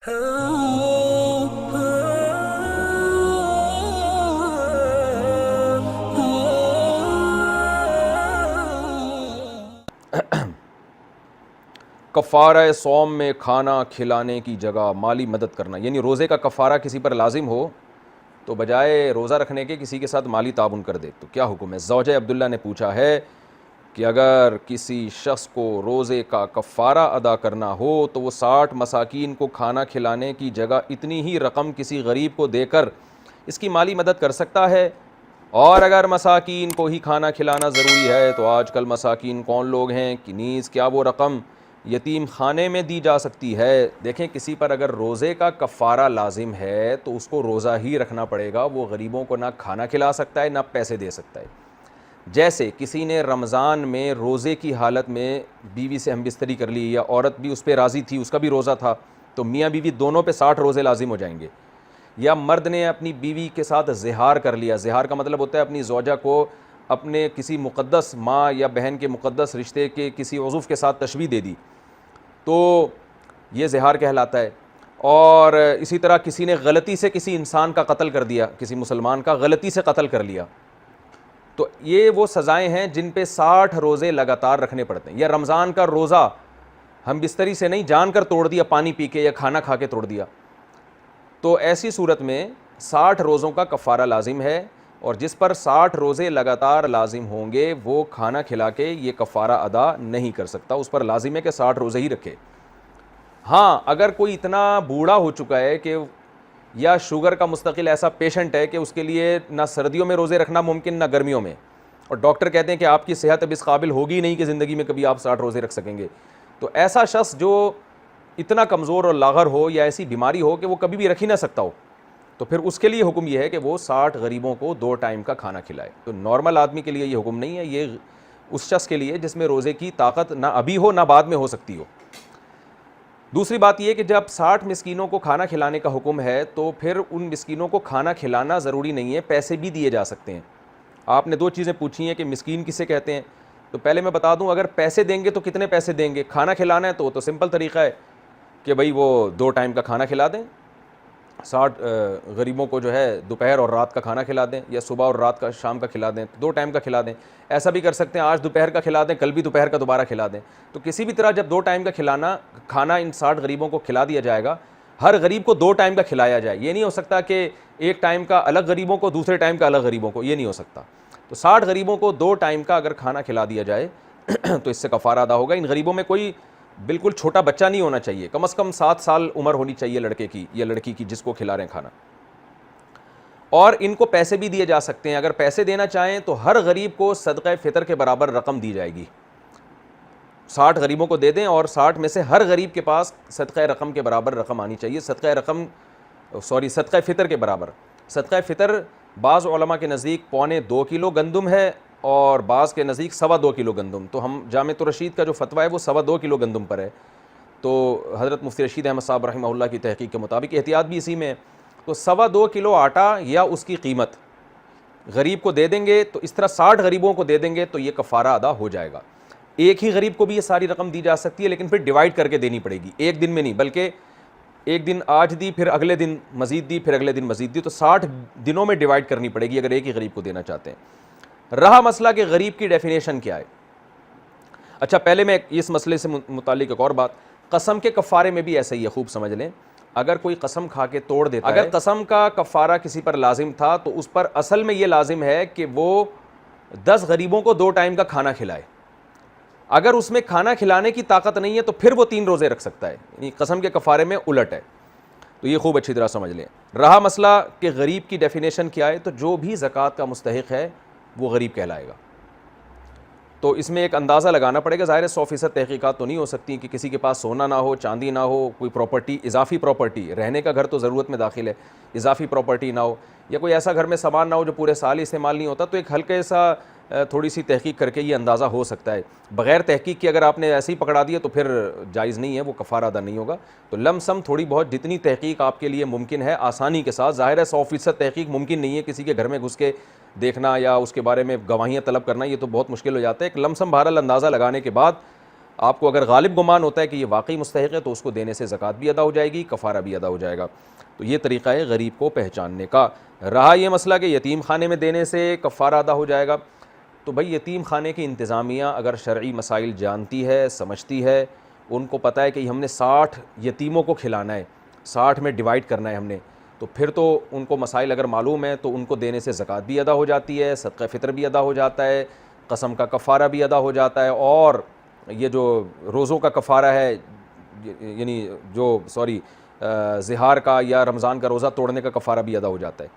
کفارہ صوم میں کھانا کھلانے کی جگہ مالی مدد کرنا، یعنی روزے کا کفارہ کسی پر لازم ہو تو بجائے روزہ رکھنے کے کسی کے ساتھ مالی تعاون کر دے تو کیا حکم ہے؟ زوجہ عبداللہ نے پوچھا ہے کہ اگر کسی شخص کو روزے کا کفارہ ادا کرنا ہو تو وہ 60 مساکین کو کھانا کھلانے کی جگہ اتنی ہی رقم کسی غریب کو دے کر اس کی مالی مدد کر سکتا ہے؟ اور اگر مساکین کو ہی کھانا کھلانا ضروری ہے تو آج کل مساکین کون لوگ ہیں کہ نیز کیا وہ رقم یتیم خانے میں دی جا سکتی ہے؟ دیکھیں، کسی پر اگر روزے کا کفارہ لازم ہے تو اس کو روزہ ہی رکھنا پڑے گا، وہ غریبوں کو نہ کھانا کھلا سکتا ہے نہ پیسے دے سکتا ہے۔ جیسے کسی نے رمضان میں روزے کی حالت میں بیوی سے ہم بستری کر لی، یا عورت بھی اس پہ راضی تھی، اس کا بھی روزہ تھا، تو میاں بیوی دونوں پہ 60 روزے لازم ہو جائیں گے۔ یا مرد نے اپنی بیوی کے ساتھ زہار کر لیا، زہار کا مطلب ہوتا ہے اپنی زوجہ کو اپنے کسی مقدس ماں یا بہن کے مقدس رشتے کے کسی عضو کے ساتھ تشبیہ دے دی، تو یہ زہار کہلاتا ہے۔ اور اسی طرح کسی نے غلطی سے کسی انسان کا قتل کر دیا، کسی مسلمان کا غلطی سے قتل کر لیا، تو یہ وہ سزائیں ہیں جن پہ 60 روزے لگاتار رکھنے پڑتے ہیں۔ یا رمضان کا روزہ ہم بستری سے نہیں، جان کر توڑ دیا، پانی پی کے یا کھانا کھا کے توڑ دیا، تو ایسی صورت میں 60 روزوں کا کفارہ لازم ہے، اور جس پر 60 روزے لگاتار لازم ہوں گے وہ کھانا کھلا کے یہ کفارہ ادا نہیں کر سکتا، اس پر لازم ہے کہ 60 روزے ہی رکھے۔ ہاں، اگر کوئی اتنا بوڑھا ہو چکا ہے کہ یا شوگر کا مستقل ایسا پیشنٹ ہے کہ اس کے لیے نہ سردیوں میں روزے رکھنا ممکن نہ گرمیوں میں، اور ڈاکٹر کہتے ہیں کہ آپ کی صحت اب اس قابل ہوگی نہیں کہ زندگی میں کبھی آپ 60 روزے رکھ سکیں گے، تو ایسا شخص جو اتنا کمزور اور لاغر ہو یا ایسی بیماری ہو کہ وہ کبھی بھی رکھ ہی نہ سکتا ہو، تو پھر اس کے لیے حکم یہ ہے کہ وہ 60 غریبوں کو 2 ٹائم کا کھانا کھلائے۔ تو نارمل آدمی کے لیے یہ حکم نہیں ہے، یہ اس شخص کے لیے جس میں روزے کی طاقت نہ ابھی ہو نہ بعد میں ہو سکتی ہو۔ دوسری بات یہ کہ جب 60 مسکینوں کو کھانا کھلانے کا حکم ہے تو پھر ان مسکینوں کو کھانا کھلانا ضروری نہیں ہے، پیسے بھی دیے جا سکتے ہیں۔ آپ نے 2 چیزیں پوچھی ہیں کہ مسکین کسے کہتے ہیں، تو پہلے میں بتا دوں، اگر پیسے دیں گے تو کتنے پیسے دیں گے؟ کھانا کھلانا ہے تو سمپل طریقہ ہے کہ بھئی وہ 2 ٹائم کا کھانا کھلا دیں، 60 غریبوں کو جو ہے دوپہر اور رات کا کھانا کھلا دیں، یا صبح اور رات کا شام کا کھلا دیں، 2 ٹائم کا کھلا دیں۔ ایسا بھی کر سکتے ہیں آج دوپہر کا کھلا دیں، کل بھی دوپہر کا دوبارہ کھلا دیں۔ تو کسی بھی طرح جب 2 ٹائم کا کھانا ان 60 غریبوں کو کھلا دیا جائے گا، ہر غریب کو 2 ٹائم کا کھلایا جائے، یہ نہیں ہو سکتا کہ ایک ٹائم کا الگ غریبوں کو، دوسرے ٹائم کا الگ غریبوں کو، یہ نہیں ہو سکتا۔ تو 60 غریبوں کو 2 ٹائم کا اگر کھانا کھلا دیا جائے تو اس سے کفارہ ادا ہوگا۔ ان غریبوں میں کوئی بالکل چھوٹا بچہ نہیں ہونا چاہیے، کم از کم 7 سال عمر ہونی چاہیے لڑکے کی یا لڑکی کی جس کو کھلا رہے ہیں کھانا، اور ان کو پیسے بھی دیے جا سکتے ہیں۔ اگر پیسے دینا چاہیں تو ہر غریب کو صدقہ فطر کے برابر رقم دی جائے گی، 60 غریبوں کو دے دیں اور 60 میں سے ہر غریب کے پاس صدقہ رقم کے برابر رقم آنی چاہیے، صدقہ فطر کے برابر۔ صدقہ فطر بعض علماء کے نزدیک 1.25 کلو گندم ہے اور بعض کے نزدیک 2.25 کلو گندم، تو ہم جامعۃ الرشید کا جو فتویٰ ہے وہ 2.25 کلو گندم پر ہے، تو حضرت مفتی رشید احمد صاحب رحمہ اللہ کی تحقیق کے مطابق احتیاط بھی اسی میں ہے۔ تو 2.25 کلو آٹا یا اس کی قیمت غریب کو دے دیں گے، تو اس طرح 60 غریبوں کو دے دیں گے تو یہ کفارہ ادا ہو جائے گا۔ ایک ہی غریب کو بھی یہ ساری رقم دی جا سکتی ہے، لیکن پھر ڈیوائڈ کر کے دینی پڑے گی، ایک دن میں نہیں، بلکہ ایک دن آج دی، پھر اگلے دن مزید دی، پھر اگلے دن مزید دی، تو 60 دنوں میں ڈیوائڈ کرنی پڑے گی اگر ایک ہی غریب کو دینا چاہتے ہیں۔ رہا مسئلہ کہ غریب کی ڈیفینیشن کیا ہے۔ اچھا، پہلے میں اس مسئلے سے متعلق ایک اور بات، قسم کے کفارے میں بھی ایسا ہی ہے، خوب سمجھ لیں۔ اگر کوئی قسم کھا کے توڑ دیتا ہے، اگر قسم کا کفارہ کسی پر لازم تھا تو اس پر اصل میں یہ لازم ہے کہ وہ 10 غریبوں کو 2 ٹائم کا کھانا کھلائے۔ اگر اس میں کھانا کھلانے کی طاقت نہیں ہے تو پھر وہ 3 روزے رکھ سکتا ہے، یعنی قسم کے کفارے میں الٹ ہے، تو یہ خوب اچھی طرح سمجھ لیں۔ رہا مسئلہ کہ غریب کی ڈیفینیشن کیا ہے، تو جو بھی زکوٰۃ کا مستحق ہے وہ غریب کہلائے گا۔ تو اس میں ایک اندازہ لگانا پڑے گا، ظاہر ہے 100% تحقیقات تو نہیں ہو سکتی کہ کسی کے پاس سونا نہ ہو، چاندی نہ ہو، کوئی پراپرٹی، اضافی پراپرٹی، رہنے کا گھر تو ضرورت میں داخل ہے، اضافی پراپرٹی نہ ہو، یا کوئی ایسا گھر میں سامان نہ ہو جو پورے سال ہی استعمال نہیں ہوتا، تو ایک ہلکے سا تھوڑی سی تحقیق کر کے یہ اندازہ ہو سکتا ہے۔ بغیر تحقیق کے اگر آپ نے ایسے ہی پکڑا دیا تو پھر جائز نہیں ہے، وہ کفارہ ادا نہیں ہوگا۔ تو لم سم تھوڑی بہت جتنی تحقیق آپ کے لیے ممکن ہے آسانی کے ساتھ، ظاہر ہے 100% تحقیق ممکن نہیں ہے، کسی کے گھر میں گھس کے دیکھنا یا اس کے بارے میں گواہیاں طلب کرنا یہ تو بہت مشکل ہو جاتا ہے۔ ایک لم سم بہرحال اندازہ لگانے کے بعد آپ کو اگر غالب گمان ہوتا ہے کہ یہ واقعی مستحق ہے تو اس کو دینے سے زکوٰۃ بھی ادا ہو جائے گی, کفارہ بھی ادا ہو جائے گا. تو یہ طریقہ ہے غریب کو پہچاننے کا. رہا یہ مسئلہ کہ یتیم خانے میں دینے سے کفارہ ادا ہو جائے گا, تو بھائی یتیم خانے کی انتظامیہ اگر شرعی مسائل جانتی ہے, سمجھتی ہے, ان کو پتہ ہے کہ ہم نے 60 یتیموں کو کھلانا ہے, 60 میں ڈیوائڈ کرنا ہے ہم نے, تو پھر تو ان کو مسائل اگر معلوم ہے تو ان کو دینے سے زکوٰۃ بھی ادا ہو جاتی ہے, صدقہ فطر بھی ادا ہو جاتا ہے, قسم کا کفارہ بھی ادا ہو جاتا ہے, اور یہ جو روزوں کا کفارہ ہے, یعنی جو ظہار کا یا رمضان کا روزہ توڑنے کا کفارہ بھی ادا ہو جاتا ہے.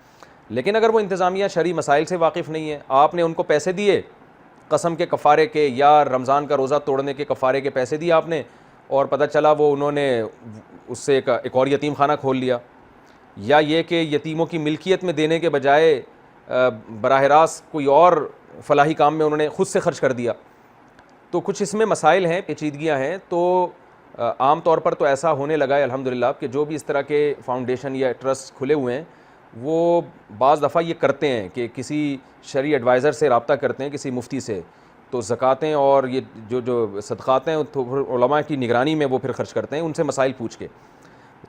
لیکن اگر وہ انتظامیہ شرعی مسائل سے واقف نہیں ہے, آپ نے ان کو پیسے دیے قسم کے کفارے کے یا رمضان کا روزہ توڑنے کے کفارے کے پیسے دیے آپ نے, اور پتہ چلا وہ انہوں نے اس سے ایک اور یتیم خانہ کھول لیا, یا یہ کہ یتیموں کی ملکیت میں دینے کے بجائے براہ راست کوئی اور فلاحی کام میں انہوں نے خود سے خرچ کر دیا, تو کچھ اس میں مسائل ہیں, پیچیدگیاں ہیں. تو عام طور پر تو ایسا ہونے لگا ہے الحمدللہ کہ جو بھی اس طرح کے فاؤنڈیشن یا ٹرسٹ کھلے ہوئے ہیں وہ بعض دفعہ یہ کرتے ہیں کہ کسی شرعی ایڈوائزر سے رابطہ کرتے ہیں, کسی مفتی سے, تو زکاتیں اور یہ جو صدقات ہیں تو علماء کی نگرانی میں وہ پھر خرچ کرتے ہیں, ان سے مسائل پوچھ کے.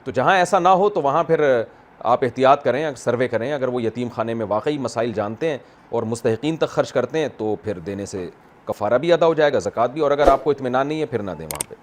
تو جہاں ایسا نہ ہو تو وہاں پھر آپ احتیاط کریں, سروے کریں, اگر وہ یتیم خانے میں واقعی مسائل جانتے ہیں اور مستحقین تک خرچ کرتے ہیں تو پھر دینے سے کفارہ بھی ادا ہو جائے گا, زکوٰۃ بھی, اور اگر آپ کو اطمینان نہیں ہے پھر نہ دیں وہاں پہ.